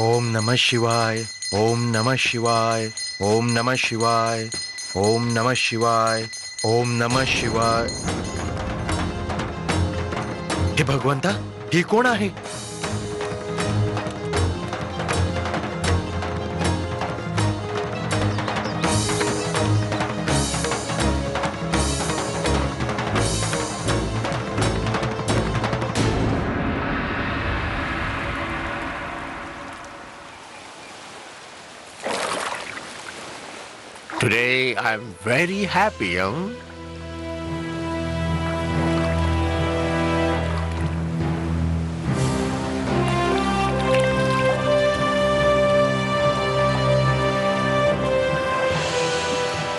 ओम नमः शिवाय, ओम नमः शिवाय, ओम नमः शिवाय, ओम नमः शिवाय, ओम नमः शिवाय. हे भगवंता, हे कोण आहे? Today I'm very happy,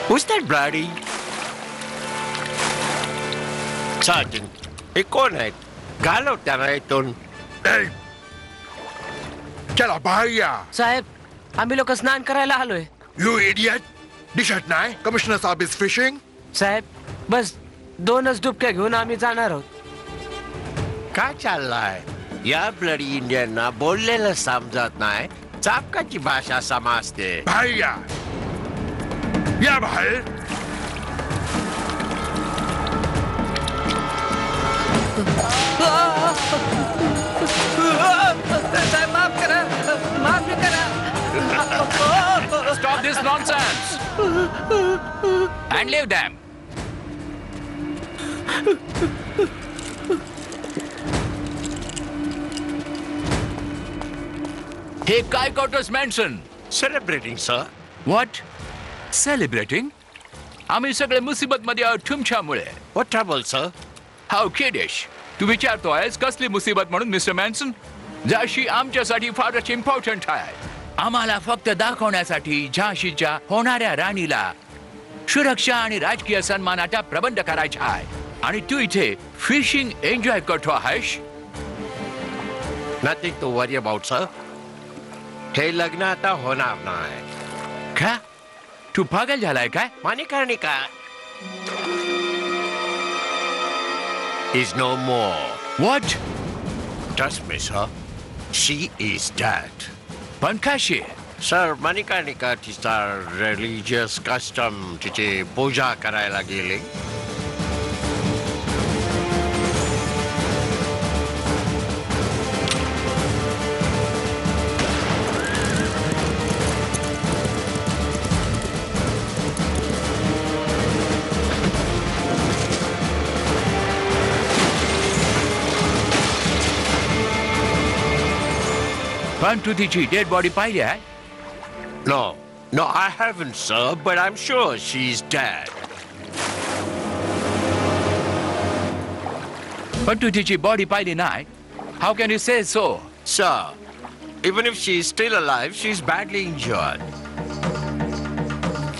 Who's that bloody? Sergeant, हे कोण आहेत? घालव त्यांना इथून. चला बाहेर या. साहेब, आम्ही लोक स्नान करायला आलोय. You idiot. दिसत नाही कमिशनर साहेब इज फिशिंग. साहेब, बस 2च डुबक्या घेऊन आम्ही जाणार आहोत. काय चाललंय? या ब्लडी इंडियनना बोललेलं समजत नाही. चापकाची भाषा समजते. बाहेर या. या बाहेर. साहेब, माफ करा, माफ करा. Stop this nonsense and leave them. Hey, काय करतोस mention? Celebrating, sir. What? Celebrating? आम्ही सगळे मुसीबत मध्ये आहोत तुमच्यामुळे. What trouble, sir? How kiddish. तू विचारतोयस कसली मुसीबत म्हणून मिस्टर मॅन्सन? जशी आमच्यासाठी फारच इम्पॉर्टंट आहे. आम्हाला फक्त दाखवण्यासाठी झाशीच्या होणाऱ्या राणीला सुरक्षा आणि राजकीय सन्मानाचा प्रबंध करायचा आहे. आणि तू इथे फिशिंग एन्जॉय करतो आहेस. Nothing to worry about, sir. हे लग्न आता होणार नाही. का? तू पागल झालाय काय? Manikarnika is no more. What? Trust me, sir. She is dad. पण कशी? सर मणिकर्णिका तिचा रिलिजियस कस्टम तिचे पूजा करायला गेले. पण तू तिची डेड बॉडी पाहिली आहे? No, I haven't, sir, but I'm sure she's dead. पण तू तिची बॉडी पाहिली नाही. How can you say so? Sir, even if she's still alive, she's badly injured.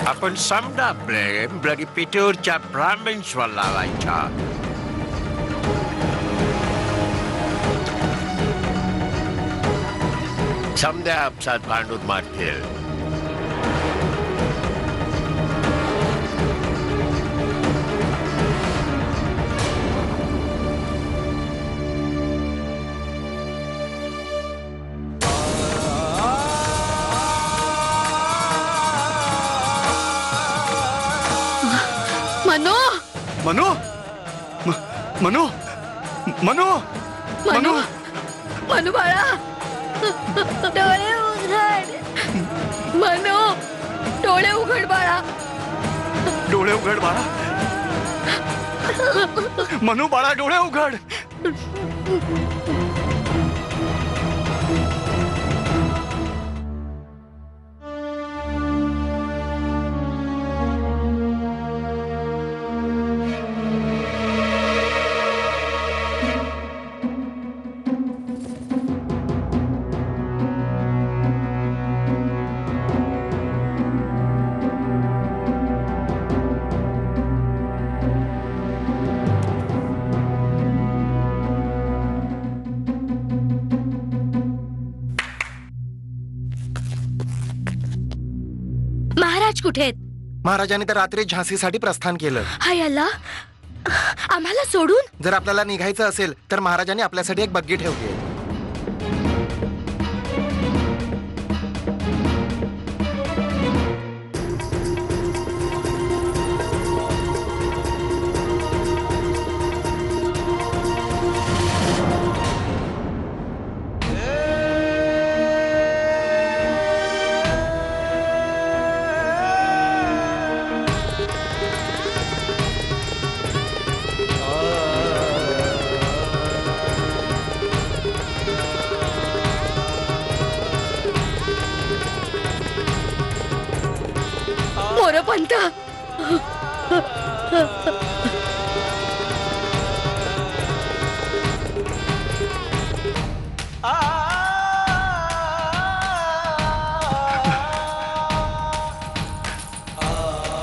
आपण समजा blame bloody पितूरच्या ब्राह्मणस्वर लावायचा. समध्या आपसात भांडून मारतील. मनो मनो मनो मनो मनो मनो बाळा डोळे उघड. मनो डोळे उघड बाळा. डोळे उघड बाळा. मनू बाळा डोळे उघड. महाराज कुठे आहेत? महाराजांनी तर रात्री झांसीसाठी प्रस्थान केलं. हाय अल्ला, आम्हाला सोडून? जर आपल्याला निघायचं असेल तर महाराजांनी आपल्यासाठी एक बग्गी ठेवली आहे. मोरपंत,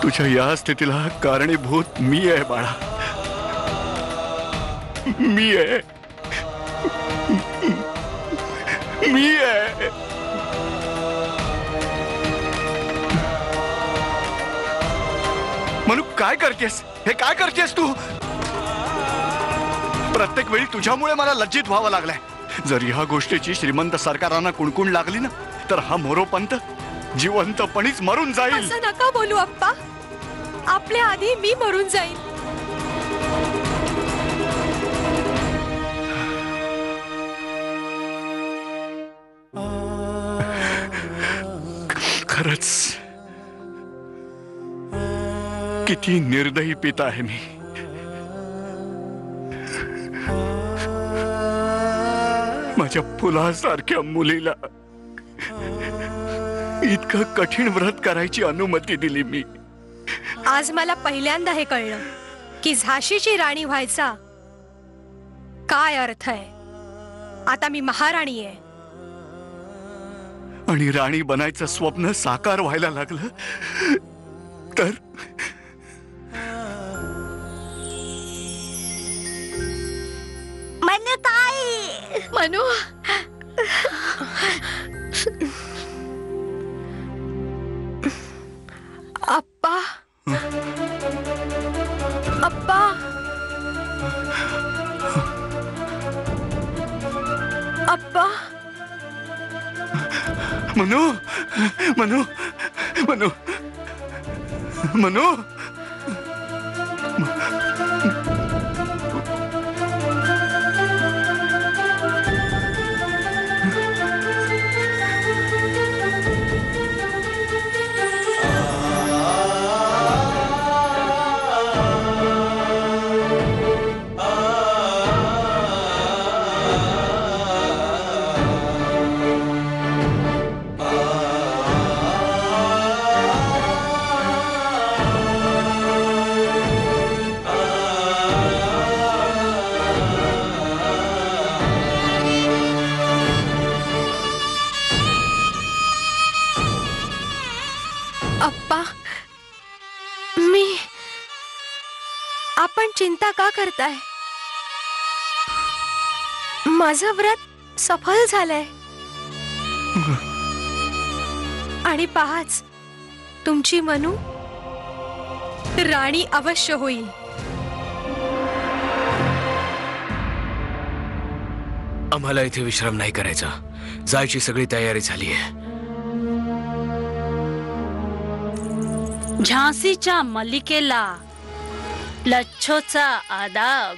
तुझ्या या स्थितीला कारणीभूत मी आहे बाळा. मी आहे. मी आहे. मनू काय करतेस? हे काय करतेस तू? प्रत्येक वेळी तुझ्यामुळे मला लज्जित व्हावं लागलंय. जर ह्या गोष्टीची श्रीमंत सरकारांना कुणकुण लागली ना तर हा मोरोपंत जिवंतपणीच मरून जाईल. असं नका बोलू अप्पा. आपल्या आधी मी मरून जाईन. खरंच किती निर्दयी पिता आहे मी. माझ्या फुलासारख्या मुलीला इतकं कठीण व्रत करायची अनुमती दिली मी. आज मला पहिल्यांदा हे कळलं की झाशीची राणी व्हायचा काय अर्थ आहे. आता मी महाराणी आहे. आणि राणी बनायचं स्वप्न साकार व्हायला लागलं तर मनू ताई. मनू, अप्पा, अप्पा, अप्पा, मनू मनू मनू मनू अप्पा, आपण चिंता का करताय? माझं व्रत सफल झालंय आणि पहाच, तुमची मनू राणी अवश्य होईल. आम्हाला इथे विश्राम नाही करायचा. जायची सगळी तयारी झाली आहे. झांसीच्या मल्लिकेला लच्छोचा आदाब.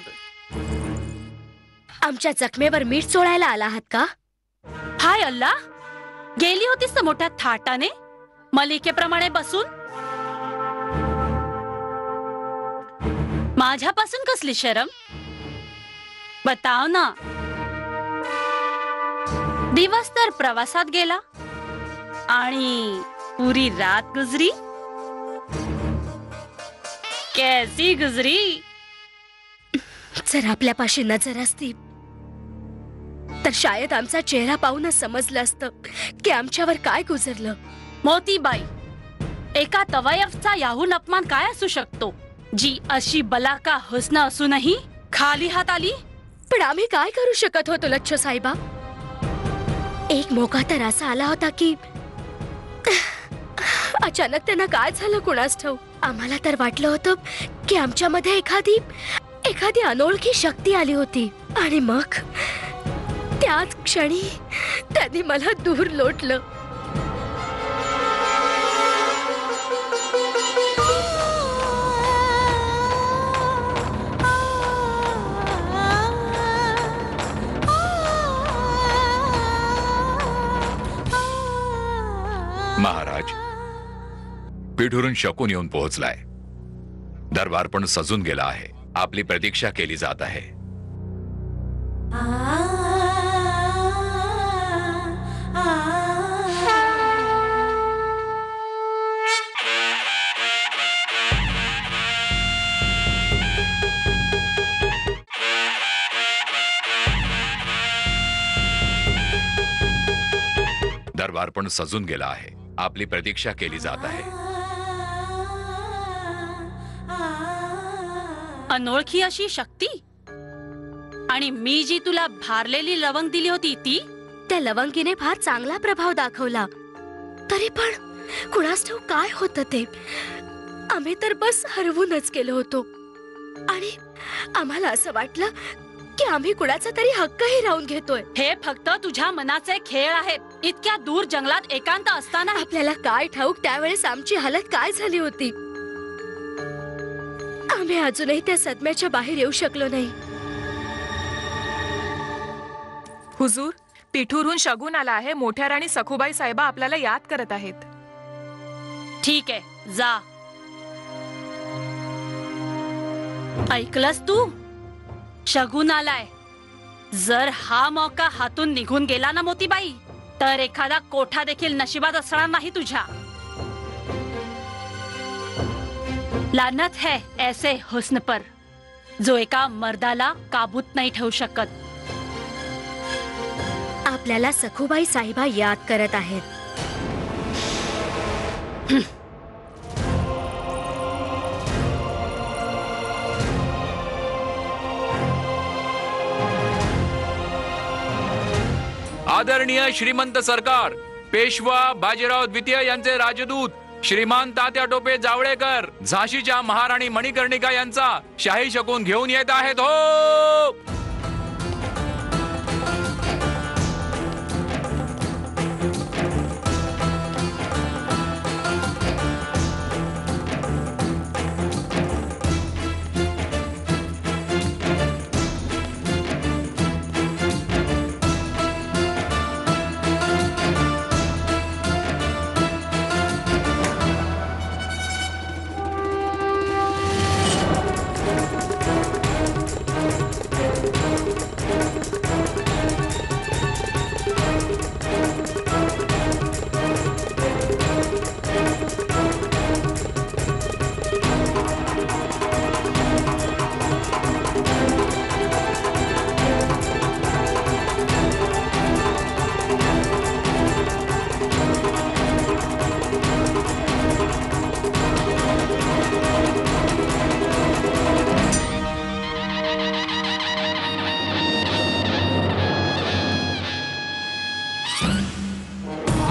आमच्या जखमेवर मीठ चोळायला आला आहात का? हाय अल्ला, गेली होतीस तर मोठ्या थाटाने मल्लिकेप्रमाणे बसून. माझ्यापासून कसली शरम? बताव ना. दिवस तर प्रवासात गेला आणि पुरी रात गुजरी. कैसी गुजरी? जर आपल्यापाशी नजर असती तर शायद आमचा चेहरा पाहूनच समजलं असतं की आमच्यावर काय गुजरलं. मोतीबाई, एका तवयफचा याहून अपमान काय असू शकतो, जी अशी बलाका हुस्न असूनही खाली हात आली? पण आम्ही काय करू शकत होतो लच्छो साहेबा? एक मोका तर असा आला होता की अचानक त्यांना काय झालं कुणास ठाऊक. आम्हाला तर वाटलं होतं की आमच्यामध्ये एखादी अनोळखी शक्ती आली होती आणि मग त्याच क्षणी त्यांनी मला दूर लोटलं. महाराज, पिढुरून शकून येऊन पोहोचलाय. दरबार पण सजून गेला आहे. आपली प्रतीक्षा केली जात आहे. दरबार पण सजून गेला आहे. आपली प्रतीक्षा केली जात आहे. अनोळखी अशी शक्ती? आणि मी जी तुला भारलेली लवंग दिली होती ती? त्या लवंगीने फार चांगला प्रभाव दाखवला. तरी पण कुणास ठाऊक काय होतं ते. आम्ही तर बस हरवूनच गेलो होतो आणि आम्हाला असं वाटलं की आम्ही कुणाचा तरी हक्कही राहून घेतोय. हे फक्त तुझ्या मनाचे खेळ आहेत. इतक्या दूर जंगलात एकांत असताना आपल्याला काय ठाऊक त्यावेळेस आमची हालत काय झाली होती. आम्ही अजूनही त्या सदम्याच्या बाहेर येऊ शकलो नाही. हुजूर, पिठूरहून शगुन आला आहे. मोठ्या राणी सखुबाई साहेबा आपल्याला याद करत आहेत. ठीक आहे, जा. ऐकलंस तू? शगुन आलाय. जर हा मौका हातून निघून गेला ना मोतीबाई, तर एखादा कोठा देखील नशिबात असणार नाही तुझ्या. लानत है ऐसे हुस्न पर जो एका मर्दाला काबूत नाही ठेवू शकत. आपल्याला सखुबाई साहेबा याद करत आहेत. आदरणीय श्रीमंत सरकार, पेशवा बाजीराव द्वितीय यांचे राजदूत श्रीमान तात्या टोपे जावळेकर झाशीच्या महाराणी मणिकर्णिका यांचा शाही शकून घेऊन येत आहेत. हो,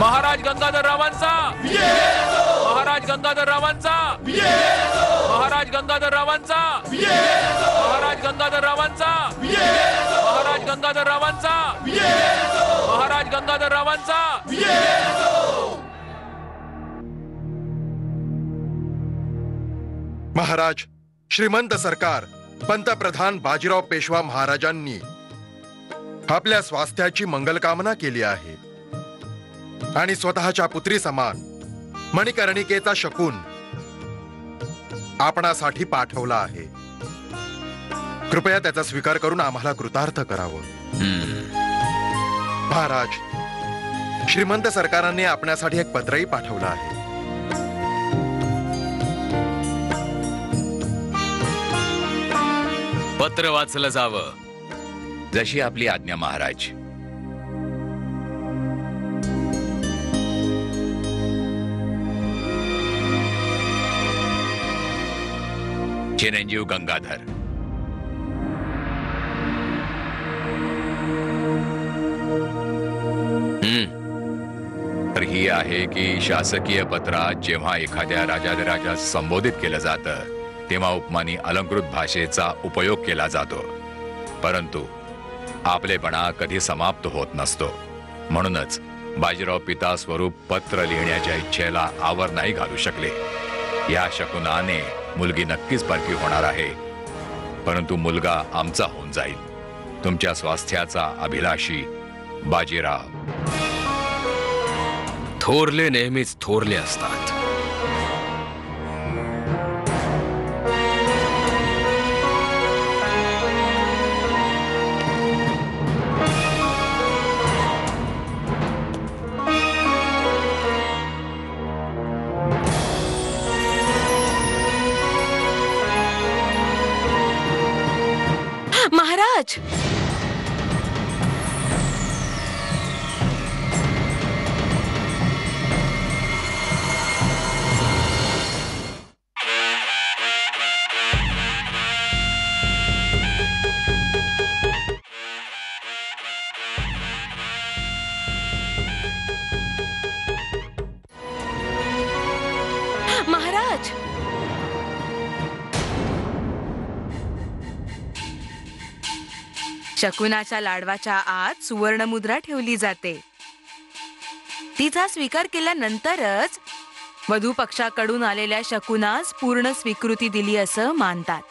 महाराज गंगाधररावांचा, महाराज गंगाधररावांचा, महाराज गंगाधररावांचा, महाराज गंगाधररावांचा, महाराज गंगाधररावांचा, महाराज गंगाधररावांचा. महाराज, श्रीमंत सरकार पंतप्रधान बाजीराव पेशवा महाराजांनी आपल्या स्वास्थ्याची मंगलकामना केली आहे आणि स्वतःच्या पुत्री समान मणिकर्णिकेचा शकून आपणासाठी पाठवला आहे. कृपया त्याचा स्वीकार करून आम्हाला कृतार्थ करावं. महाराज, श्रीमंत सरकाराने आपणासाठी एक पत्रही पाठवलं आहे. पत्र वाचलं जावं. जशी आपली आज्ञा महाराज. चिरंजीव गंगाधर. तर ही आहे की शासकीय पत्रात जेव्हा एखाद्या राजाधिराजास संबोधित केलं जातं तेव्हा उपमानी अलंकृत भाषेचा उपयोग केला जातो, परंतु आपलेपणा कधी समाप्त होत नसतो. म्हणूनच बाजीराव पिता स्वरूप पत्र लिहिण्याच्या इच्छेला आवर नाही घालू शकले. या शकुनाने मुलगी नक्कीच परकी होणार आहे, परंतु मुलगा आमचा होऊन जाईल. तुमच्या स्वास्थ्याचा अभिलाषी बाजीराव. थोरले नेहमीच थोरले असतात. महाराज, महाराज, शकुनाच्या लाडवाच्या आत सुवर्णमुद्रा ठेवली जाते. तिचा स्वीकार केल्यानंतरच वधू पक्षाकडून आलेल्या शकुनास पूर्ण स्वीकृती दिली असं मानतात.